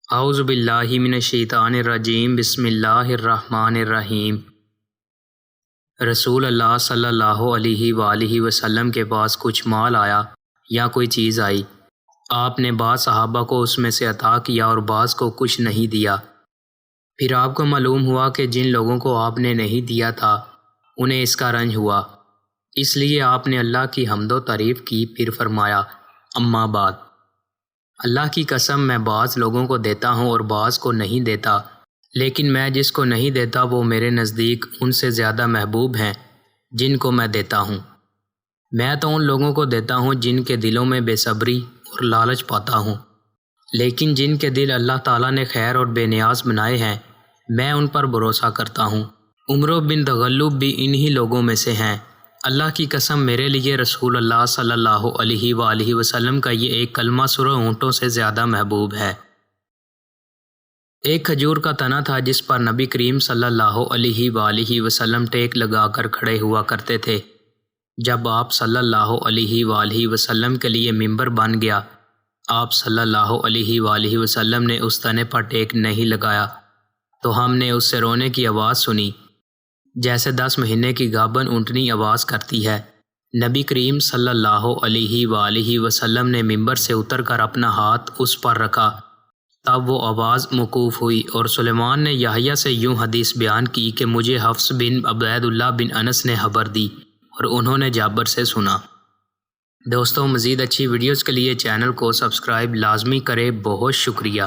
اعوذ باللہ من الشیطان الرجیم بسم اللہ الرحمن الرحیم۔ رسول اللہ صلی اللہ علیہ وآلہ وسلم کے پاس کچھ مال آیا یا کوئی چیز آئی، آپ نے بعض صحابہ کو اس میں سے عطا کیا اور بعض کو کچھ نہیں دیا۔ پھر آپ کو معلوم ہوا کہ جن لوگوں کو آپ نے نہیں دیا تھا انہیں اس کا رنج ہوا، اس لیے آپ نے اللہ کی حمد و تعریف کی، پھر فرمایا اما بعد، اللہ کی قسم میں بعض لوگوں کو دیتا ہوں اور بعض کو نہیں دیتا، لیکن میں جس کو نہیں دیتا وہ میرے نزدیک ان سے زیادہ محبوب ہیں جن کو میں دیتا ہوں۔ میں تو ان لوگوں کو دیتا ہوں جن کے دلوں میں بے صبری اور لالچ پاتا ہوں، لیکن جن کے دل اللہ تعالیٰ نے خیر اور بے نیاز بنائے ہیں میں ان پر بھروسہ کرتا ہوں۔ عمرو بن تغلب بھی انہی لوگوں میں سے ہیں۔ اللہ کی قسم میرے لیے رسول اللہ صلی اللہ علیہ وآلہ وسلم کا یہ ایک کلمہ سرخ اونٹوں سے زیادہ محبوب ہے۔ ایک کھجور کا تنا تھا جس پر نبی کریم صلی اللہ علیہ وآلہ وسلم ٹیک لگا کر کھڑے ہوا کرتے تھے۔ جب آپ صلی اللہ علیہ وآلہ وسلم کے لیے ممبر بن گیا، آپ صلی اللہ علیہ وآلہ وسلم نے اس تنے پر ٹیک نہیں لگایا تو ہم نے اس سے رونے کی آواز سنی جیسے 10 مہینے کی گابن اونٹنی آواز کرتی ہے۔ نبی کریم صلی اللہ علیہ وآلہ وسلم نے ممبر سے اتر کر اپنا ہاتھ اس پر رکھا، تب وہ آواز موقوف ہوئی اور سلیمان نے یحییٰ سے یوں حدیث بیان کی کہ مجھے حفص بن عبید اللہ بن انس نے خبر دی اور انہوں نے جابر سے سنا۔ دوستوں، مزید اچھی ویڈیوز کے لیے چینل کو سبسکرائب لازمی کریں۔ بہت شکریہ۔